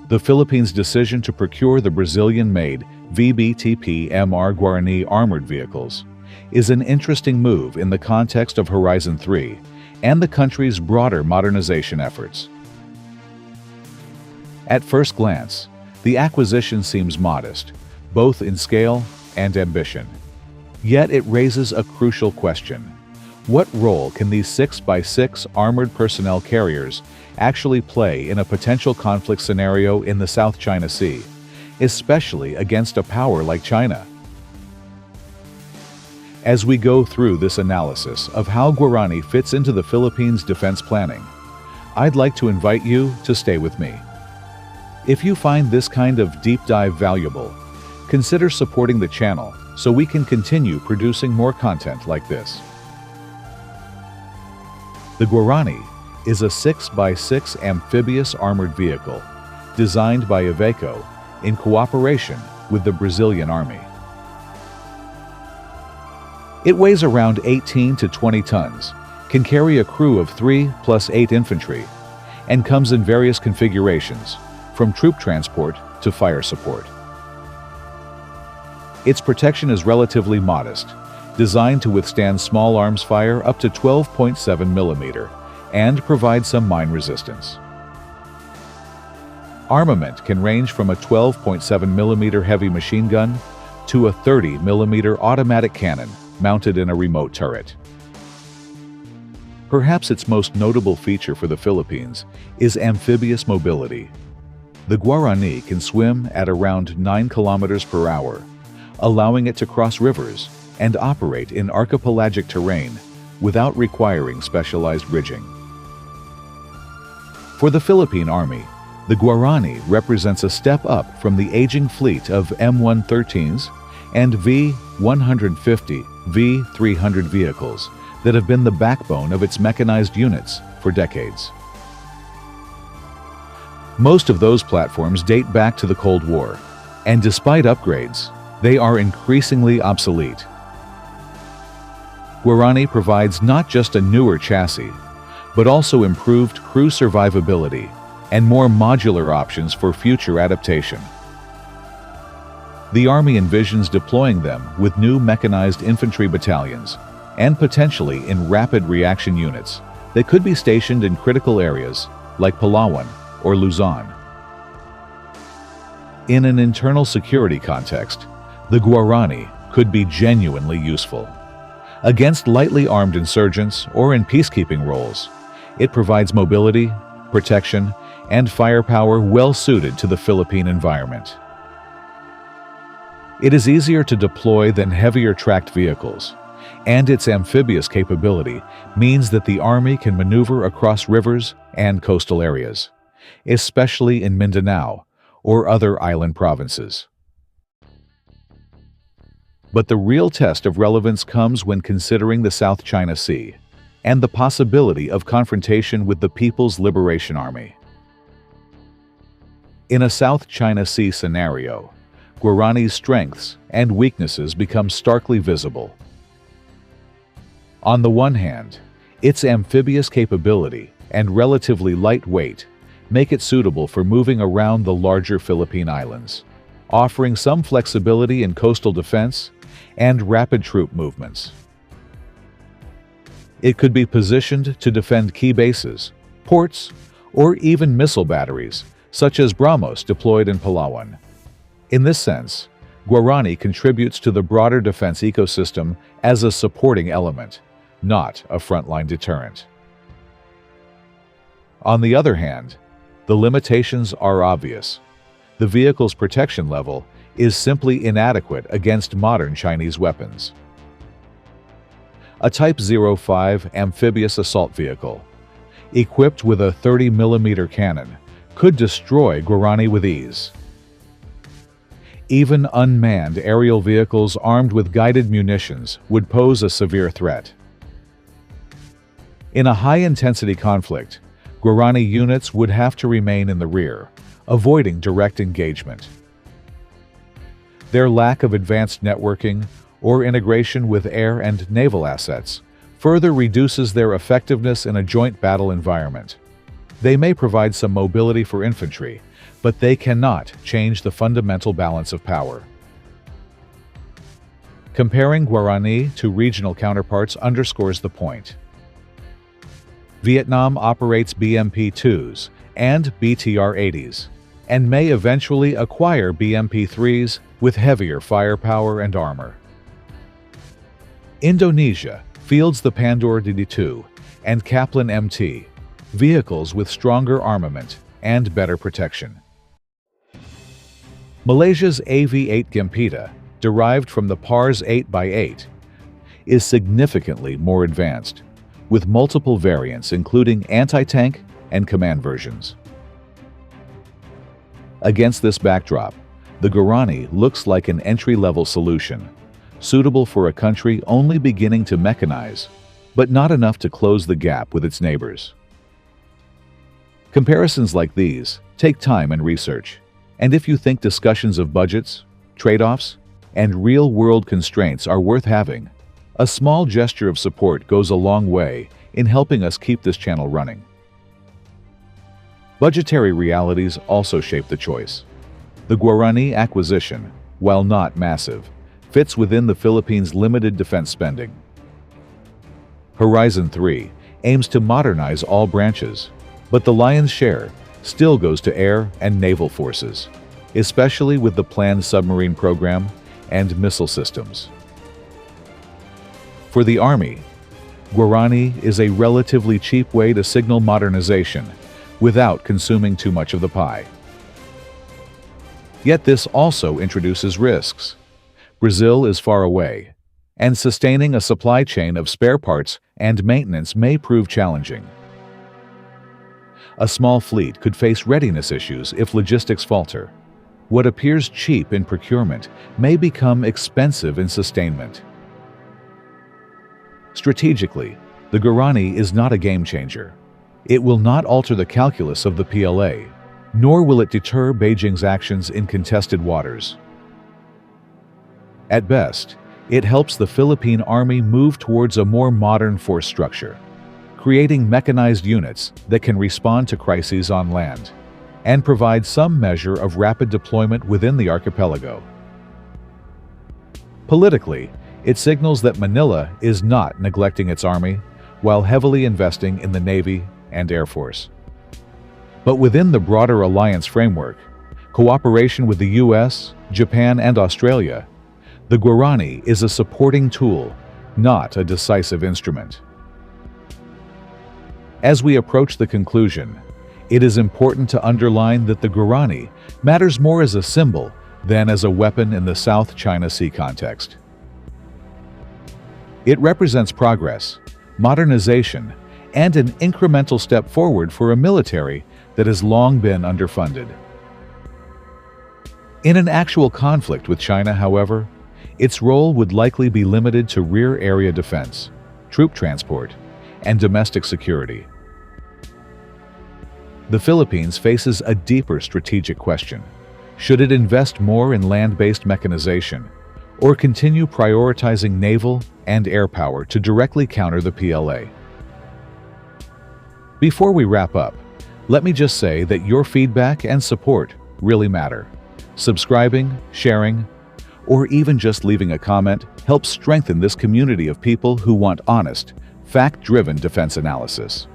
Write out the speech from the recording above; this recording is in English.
The Philippines' decision to procure the Brazilian-made VBTP-MR Guarani armored vehicles is an interesting move in the context of Horizon 3 and the country's broader modernization efforts. At first glance, the acquisition seems modest, both in scale and ambition. Yet it raises a crucial question. What role can these 6x6 armored personnel carriers actually play in a potential conflict scenario in the South China Sea, especially against a power like China? As we go through this analysis of how Guarani fits into the Philippines' defense planning, I'd like to invite you to stay with me. If you find this kind of deep dive valuable, consider supporting the channel so we can continue producing more content like this. The Guarani is a 6x6 amphibious armored vehicle designed by Iveco in cooperation with the Brazilian Army. It weighs around 18 to 20 tons, can carry a crew of 3 plus 8 infantry, and comes in various configurations, from troop transport to fire support. Its protection is relatively modest, designed to withstand small arms fire up to 12.7 millimeter and provide some mine resistance. Armament can range from a 12.7 millimeter heavy machine gun to a 30 millimeter automatic cannon mounted in a remote turret. Perhaps its most notable feature for the Philippines is amphibious mobility. The Guarani can swim at around 9 kilometers per hour, allowing it to cross rivers and operate in archipelagic terrain without requiring specialized bridging. For the Philippine Army, the Guarani represents a step up from the aging fleet of M113s and V150, V300 vehicles that have been the backbone of its mechanized units for decades. Most of those platforms date back to the Cold War, and despite upgrades, they are increasingly obsolete. Guarani provides not just a newer chassis, but also improved crew survivability and more modular options for future adaptation. The Army envisions deploying them with new mechanized infantry battalions and potentially in rapid reaction units that could be stationed in critical areas like Palawan or Luzon. In an internal security context, the Guarani could be genuinely useful. Against lightly armed insurgents or in peacekeeping roles, it provides mobility, protection, and firepower well suited to the Philippine environment. It is easier to deploy than heavier tracked vehicles, and its amphibious capability means that the Army can maneuver across rivers and coastal areas, especially in Mindanao or other island provinces. But the real test of relevance comes when considering the South China Sea and the possibility of confrontation with the People's Liberation Army. In a South China Sea scenario, Guarani's strengths and weaknesses become starkly visible. On the one hand, its amphibious capability and relatively light weight make it suitable for moving around the larger Philippine islands, offering some flexibility in coastal defense and rapid troop movements. It could be positioned to defend key bases, ports, or even missile batteries, such as BrahMos deployed in Palawan. In this sense, Guarani contributes to the broader defense ecosystem as a supporting element, not a frontline deterrent. On the other hand, the limitations are obvious. The vehicle's protection level is simply inadequate against modern Chinese weapons. A Type 05 amphibious assault vehicle, equipped with a 30 millimeter cannon, could destroy Guarani with ease. Even unmanned aerial vehicles armed with guided munitions would pose a severe threat. In a high-intensity conflict, Guarani units would have to remain in the rear, avoiding direct engagement. Their lack of advanced networking or integration with air and naval assets further reduces their effectiveness in a joint battle environment. They may provide some mobility for infantry, but they cannot change the fundamental balance of power. Comparing Guarani to regional counterparts underscores the point. Vietnam operates BMP-2s and BTR-80s, and may eventually acquire BMP-3s with heavier firepower and armor. Indonesia fields the Pandur DD-2 and Kaplan MT, vehicles with stronger armament and better protection. Malaysia's AV-8 Gempita, derived from the PARS 8x8, is significantly more advanced, with multiple variants including anti-tank and command versions. Against this backdrop, the Guarani looks like an entry-level solution, suitable for a country only beginning to mechanize, but not enough to close the gap with its neighbors. Comparisons like these take time and research, and if you think discussions of budgets, trade-offs, and real-world constraints are worth having, a small gesture of support goes a long way in helping us keep this channel running. Budgetary realities also shape the choice. The Guarani acquisition, while not massive, fits within the Philippines' limited defense spending. Horizon 3 aims to modernize all branches, but the lion's share still goes to air and naval forces, especially with the planned submarine program and missile systems. For the Army, Guarani is a relatively cheap way to signal modernization without consuming too much of the pie. Yet this also introduces risks. Brazil is far away, and sustaining a supply chain of spare parts and maintenance may prove challenging. A small fleet could face readiness issues if logistics falter. What appears cheap in procurement may become expensive in sustainment. Strategically, the Guarani is not a game changer. It will not alter the calculus of the PLA, nor will it deter Beijing's actions in contested waters. At best, it helps the Philippine Army move towards a more modern force structure, creating mechanized units that can respond to crises on land and provide some measure of rapid deployment within the archipelago. Politically, it signals that Manila is not neglecting its army while heavily investing in the Navy and Air Force. But within the broader alliance framework, cooperation with the US, Japan, and Australia, the Guarani is a supporting tool, not a decisive instrument. As we approach the conclusion, it is important to underline that the Guarani matters more as a symbol than as a weapon in the South China Sea context. It represents progress, modernization, and an incremental step forward for a military that has long been underfunded. In an actual conflict with China, however, its role would likely be limited to rear area defense, troop transport, and domestic security. The Philippines faces a deeper strategic question. Should it invest more in land-based mechanization, or continue prioritizing naval and air power to directly counter the PLA? Before we wrap up, let me just say that your feedback and support really matter. Subscribing, sharing, or even just leaving a comment helps strengthen this community of people who want honest, fact-driven defense analysis.